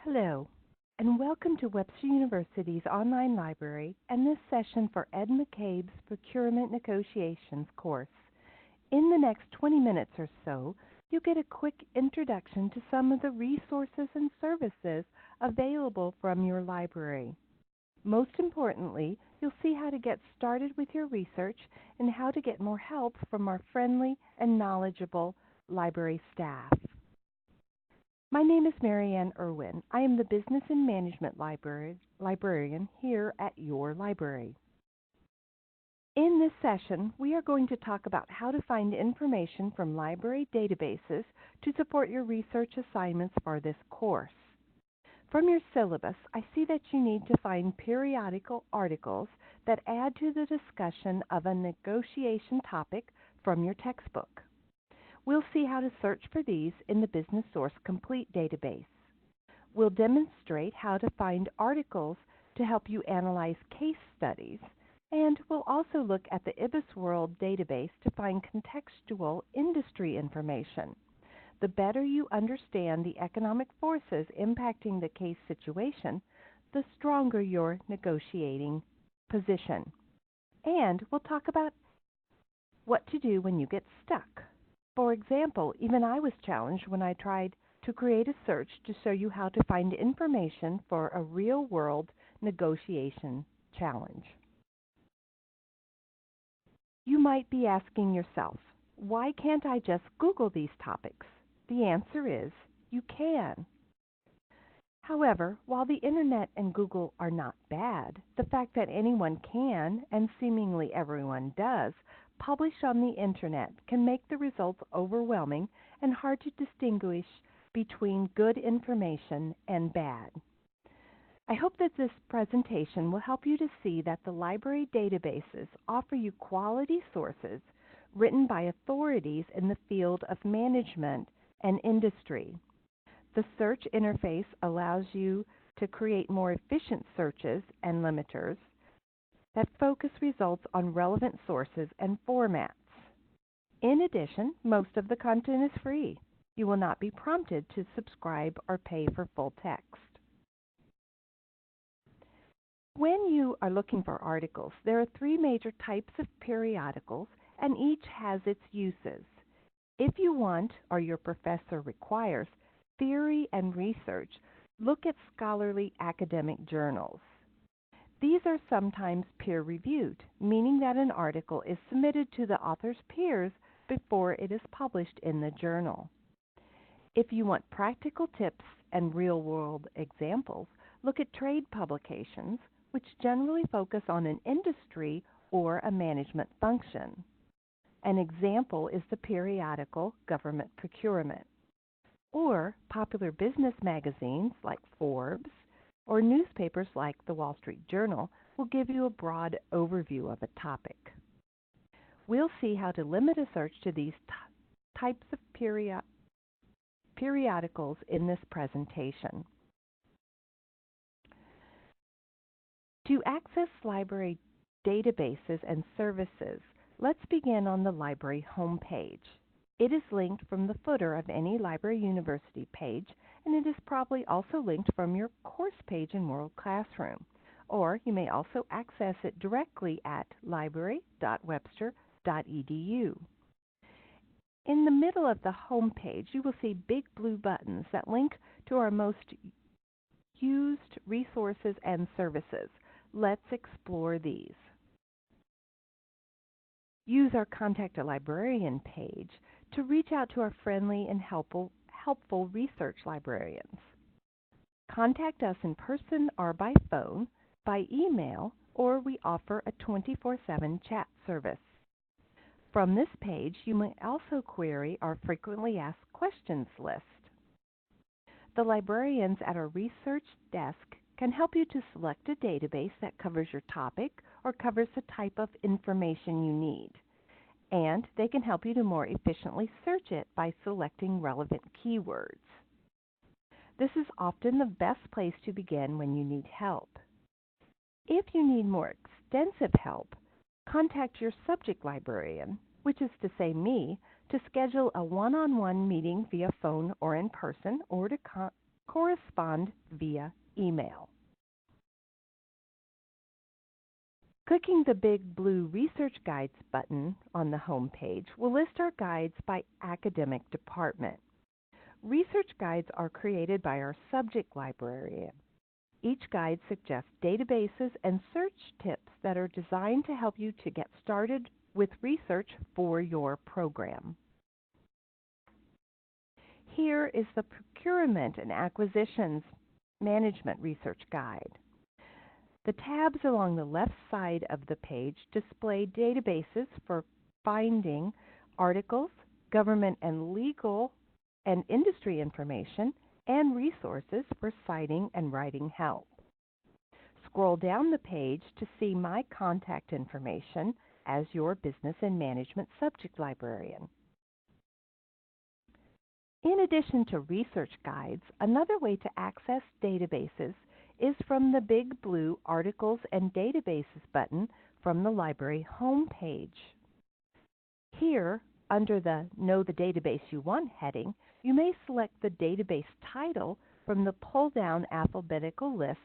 Hello, and welcome to Webster University's online library and this session for Ed McCabe's Procurement Negotiations course. In the next 20 minutes or so, you'll get a quick introduction to some of the resources and services available from your library. Most importantly, you'll see how to get started with your research and how to get more help from our friendly and knowledgeable library staff. My name is Marianne Irwin. I am the Business and Management Librarian here at your library. In this session, we are going to talk about how to find information from library databases to support your research assignments for this course. From your syllabus, I see that you need to find periodical articles that add to the discussion of a negotiation topic from your textbook. We'll see how to search for these in the Business Source Complete database. We'll demonstrate how to find articles to help you analyze case studies, and we'll also look at the IBIS World database to find contextual industry information. The better you understand the economic forces impacting the case situation, the stronger your negotiating position. And we'll talk about what to do when you get stuck. For example, even I was challenged when I tried to create a search to show you how to find information for a real-world negotiation challenge. You might be asking yourself, why can't I just Google these topics? The answer is, you can. However, while the Internet and Google are not bad, the fact that anyone can, and seemingly everyone does, publish on the Internet can make the results overwhelming and hard to distinguish between good information and bad. I hope that this presentation will help you to see that the library databases offer you quality sources written by authorities in the field of management and industry. The search interface allows you to create more efficient searches and limiters that focus results on relevant sources and formats. In addition, most of the content is free. You will not be prompted to subscribe or pay for full text. When you are looking for articles, there are three major types of periodicals, and each has its uses. If you want, or your professor requires, theory and research, look at scholarly academic journals. These are sometimes peer-reviewed, meaning that an article is submitted to the author's peers before it is published in the journal. If you want practical tips and real-world examples, look at trade publications, which generally focus on an industry or a management function. An example is the periodical Government Procurement. Or popular business magazines like Forbes, or newspapers like the Wall Street Journal will give you a broad overview of a topic. We'll see how to limit a search to these types of periodicals in this presentation. To access library databases and services, let's begin on the library homepage. It is linked from the footer of any Library University page, and it is probably also linked from your course page in World Classroom. Or you may also access it directly at library.webster.edu. In the middle of the home page, you will see big blue buttons that link to our most used resources and services. Let's explore these. Use our Contact a Librarian page to reach out to our friendly and helpful research librarians. Contact us in person or by phone, by email, or we offer a 24/7 chat service. From this page, you may also query our frequently asked questions list. The librarians at our research desk can help you to select a database that covers your topic or covers the type of information you need. And they can help you to more efficiently search it by selecting relevant keywords. This is often the best place to begin when you need help. If you need more extensive help, contact your subject librarian, which is to say me, to schedule a one-on-one meeting via phone or in person, or to correspond via email. Clicking the big blue Research Guides button on the home page will list our guides by academic department. Research guides are created by our subject librarian. Each guide suggests databases and search tips that are designed to help you to get started with research for your program. Here is the Procurement and Acquisitions Management Research Guide. The tabs along the left side of the page display databases for finding articles, government and legal and industry information, and resources for citing and writing help. Scroll down the page to see my contact information as your Business and Management Subject Librarian. In addition to research guides, another way to access databases is from the big blue Articles and Databases button from the library homepage. Here, under the Know the Database You Want heading, you may select the database title from the pull-down alphabetical list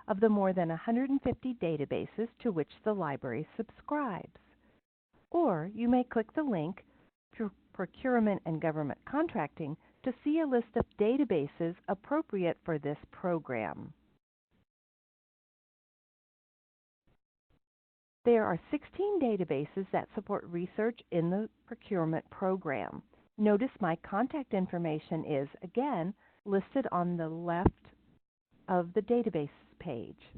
of the more than 150 databases to which the library subscribes. Or you may click the link Procurement and Government Contracting to see a list of databases appropriate for this program. There are 16 databases that support research in the procurement program. Notice my contact information is, again, listed on the left of the database page.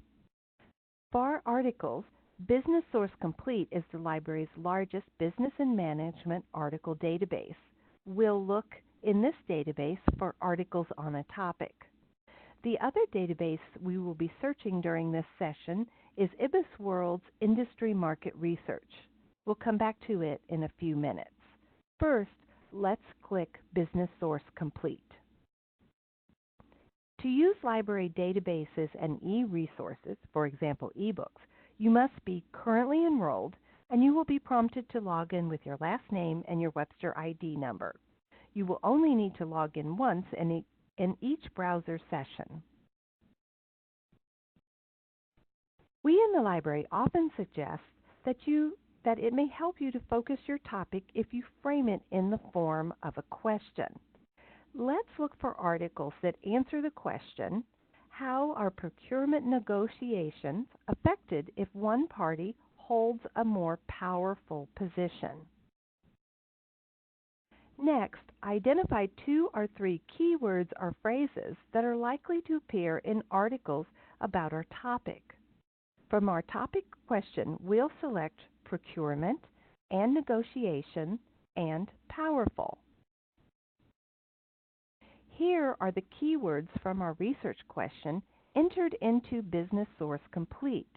For articles, Business Source Complete is the library's largest business and management article database. We'll look in this database for articles on a topic. The other database we will be searching during this session is IBISWorld's Industry Market Research. We'll come back to it in a few minutes. First, let's click Business Source Complete. To use library databases and e-resources, for example ebooks, you must be currently enrolled and you will be prompted to log in with your last name and your Webster ID number. You will only need to log in once in each browser session. We in the library often suggest that it may help you to focus your topic if you frame it in the form of a question. Let's look for articles that answer the question, how are procurement negotiations affected if one party holds a more powerful position? Next, identify 2 or 3 keywords or phrases that are likely to appear in articles about our topic. From our topic question, we'll select procurement and negotiation and powerful. Here are the keywords from our research question entered into Business Source Complete.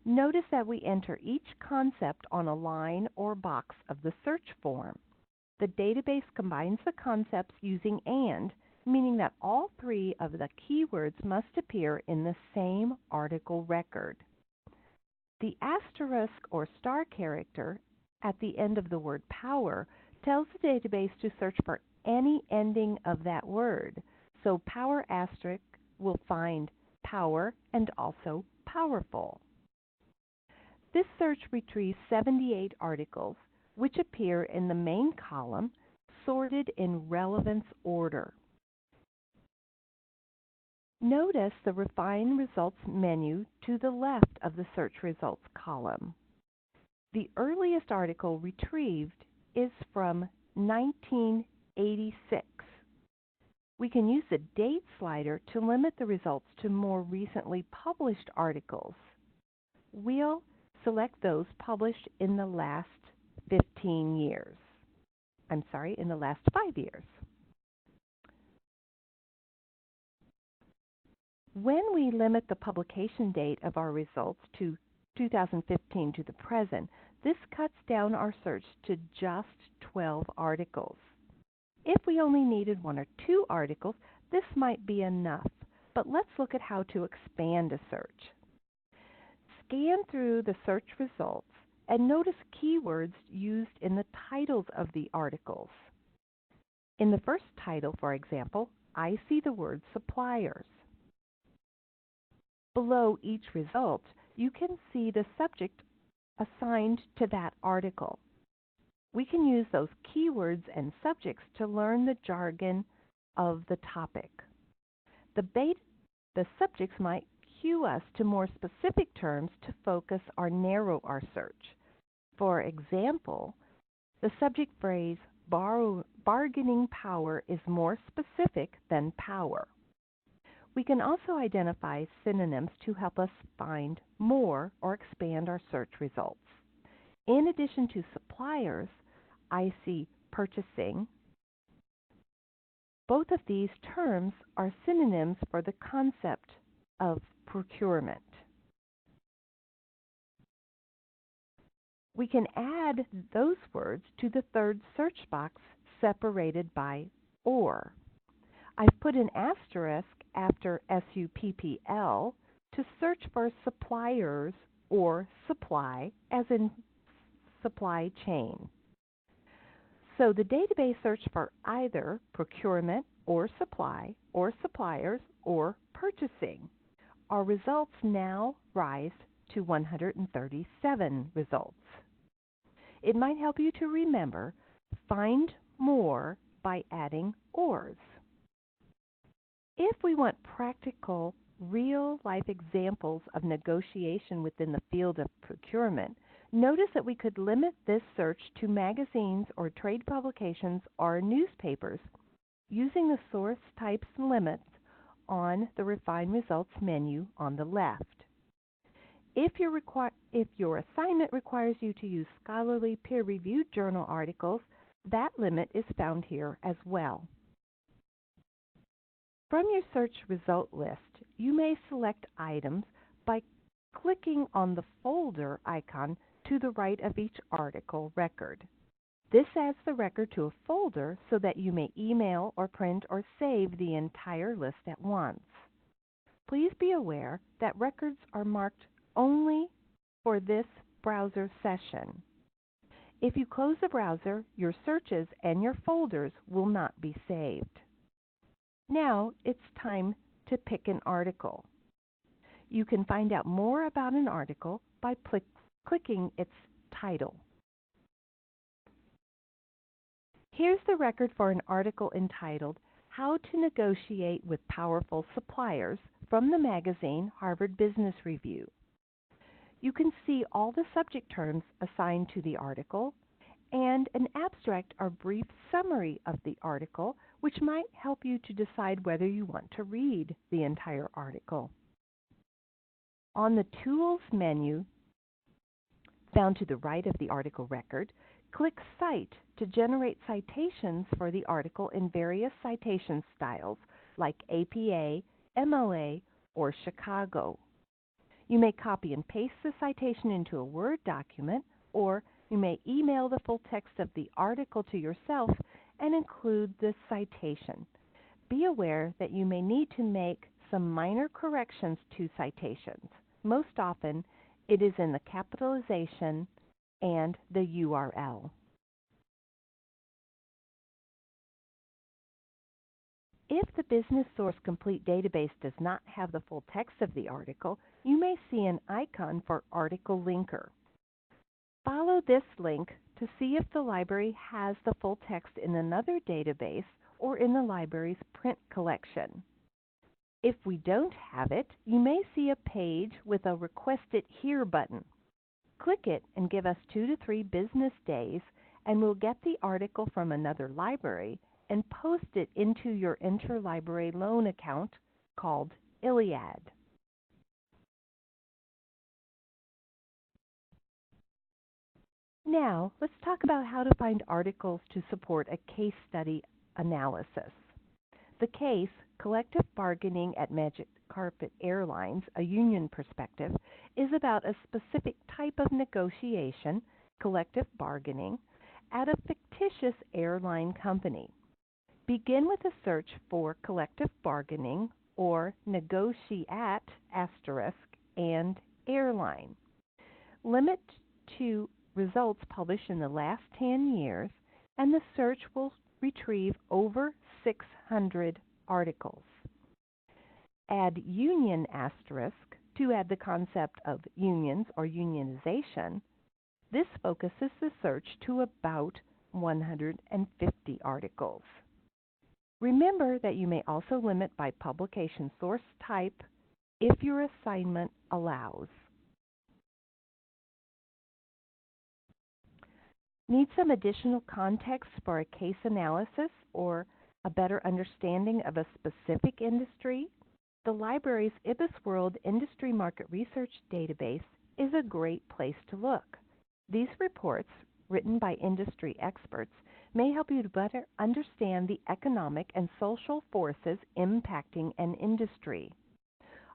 Notice that we enter each concept on a line or box of the search form. The database combines the concepts using AND, meaning that all 3 of the keywords must appear in the same article record. The asterisk or star character at the end of the word power tells the database to search for any ending of that word. So power asterisk will find power and also powerful. This search retrieves 78 articles which appear in the main column sorted in relevance order. Notice the Refine Results menu to the left of the Search Results column. The earliest article retrieved is from 1986. We can use the Date slider to limit the results to more recently published articles. We'll select those published in the last 15 years. In the last 5 years. When we limit the publication date of our results to 2015 to the present, this cuts down our search to just 12 articles. If we only needed 1 or 2 articles, this might be enough, but let's look at how to expand a search. Scan through the search results and notice keywords used in the titles of the articles. In the first title, for example, I see the word suppliers. Below each result, you can see the subject assigned to that article. We can use those keywords and subjects to learn the jargon of the topic. The subjects might cue us to more specific terms to focus or narrow our search. For example, the subject phrase bargaining power is more specific than power. We can also identify synonyms to help us find more or expand our search results. In addition to suppliers, I see purchasing. Both of these terms are synonyms for the concept of procurement. We can add those words to the third search box separated by or. I've put an asterisk after SUPPL to search for suppliers or supply, as in supply chain. So the database searched for either procurement or supply or suppliers or purchasing. Our results now rise to 137 results. It might help you to remember, find more by adding ORs. If we want practical, real-life examples of negotiation within the field of procurement, notice that we could limit this search to magazines or trade publications or newspapers using the source types limits on the Refine Results menu on the left. If your assignment requires you to use scholarly peer-reviewed journal articles, that limit is found here as well. From your search result list, you may select items by clicking on the folder icon to the right of each article record. This adds the record to a folder so that you may email or print or save the entire list at once. Please be aware that records are marked only for this browser session. If you close the browser, your searches and your folders will not be saved. Now it's time to pick an article. You can find out more about an article by clicking its title. Here's the record for an article entitled How to Negotiate with Powerful Suppliers from the magazine Harvard Business Review. You can see all the subject terms assigned to the article and an abstract or brief summary of the article, which might help you to decide whether you want to read the entire article. On the Tools menu, found to the right of the article record, click Cite to generate citations for the article in various citation styles like APA, MLA, or Chicago. You may copy and paste the citation into a Word document, or you may email the full text of the article to yourself and include the citation. Be aware that you may need to make some minor corrections to citations. Most often, it is in the capitalization and the URL. If the Business Source Complete database does not have the full text of the article, you may see an icon for Article Linker. Follow this link to see if the library has the full text in another database or in the library's print collection. If we don't have it, you may see a page with a Request It Here button. Click it and give us 2 to 3 business days, and we'll get the article from another library and post it into your interlibrary loan account called Iliad. Now, let's talk about how to find articles to support a case study analysis. The case, Collective Bargaining at Magic Carpet Airlines, a union perspective, is about a specific type of negotiation, collective bargaining, at a fictitious airline company. Begin with a search for collective bargaining or negotiate asterisk and airline. Limit to results published in the last 10 years, and the search will retrieve over 600 articles. Add union asterisk to add the concept of unions or unionization. This focuses the search to about 150 articles. Remember that you may also limit by publication source type if your assignment allows. Need some additional context for a case analysis or a better understanding of a specific industry? The library's IBISWorld Industry Market Research Database is a great place to look. These reports, written by industry experts, may help you to better understand the economic and social forces impacting an industry.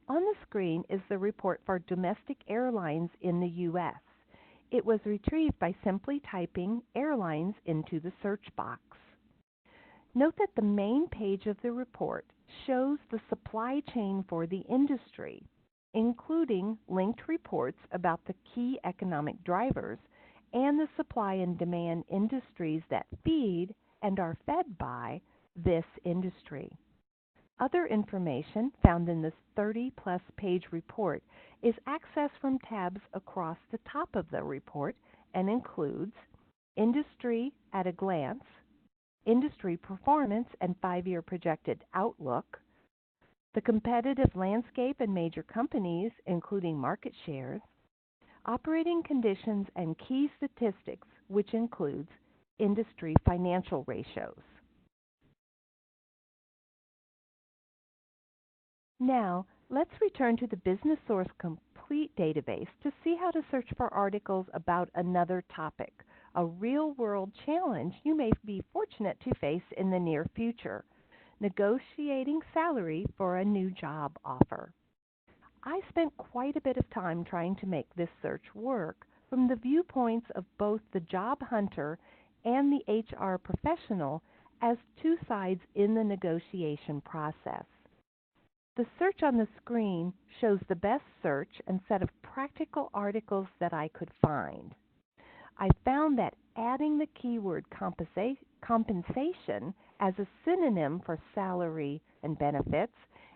On the screen is the report for domestic airlines in the U.S. It was retrieved by simply typing airlines into the search box. Note that the main page of the report shows the supply chain for the industry, including linked reports about the key economic drivers and the supply and demand industries that feed and are fed by this industry. Other information found in this 30-plus page report is accessed from tabs across the top of the report and includes Industry at a Glance, Industry Performance and 5-Year Projected Outlook, the Competitive Landscape and Major Companies, including market shares, Operating Conditions and Key Statistics, which includes industry financial ratios. Now, let's return to the Business Source Complete database to see how to search for articles about another topic, a real-world challenge you may be fortunate to face in the near future: negotiating salary for a new job offer. I spent quite a bit of time trying to make this search work from the viewpoints of both the job hunter and the HR professional as two sides in the negotiation process. The search on the screen shows the best search and set of practical articles that I could find. I found that adding the keyword compensation as a synonym for salary and benefits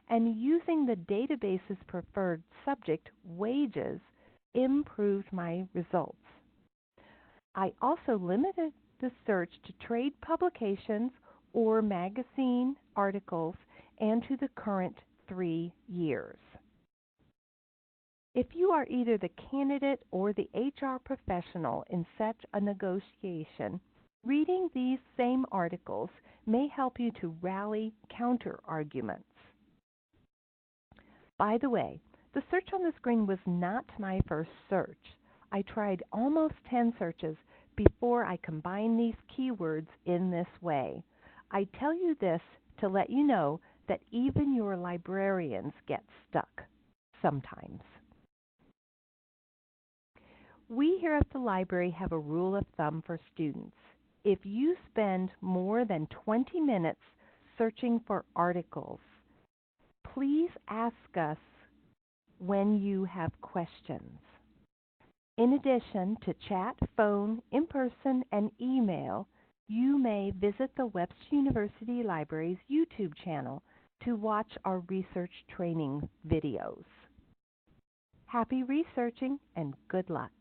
and using the database's preferred subject, wages, improved my results. I also limited the search to trade publications or magazine articles and to the current 3 years. If you are either the candidate or the HR professional in such a negotiation, reading these same articles may help you to rally counter-arguments. By the way, the search on the screen was not my first search. I tried almost 10 searches before I combined these keywords in this way. I tell you this to let you know that even your librarians get stuck sometimes. We here at the library have a rule of thumb for students. If you spend more than 20 minutes searching for articles, please ask us when you have questions. In addition to chat, phone, in-person, and email, you may visit the Webster University Library's YouTube channel to watch our research training videos. Happy researching and good luck.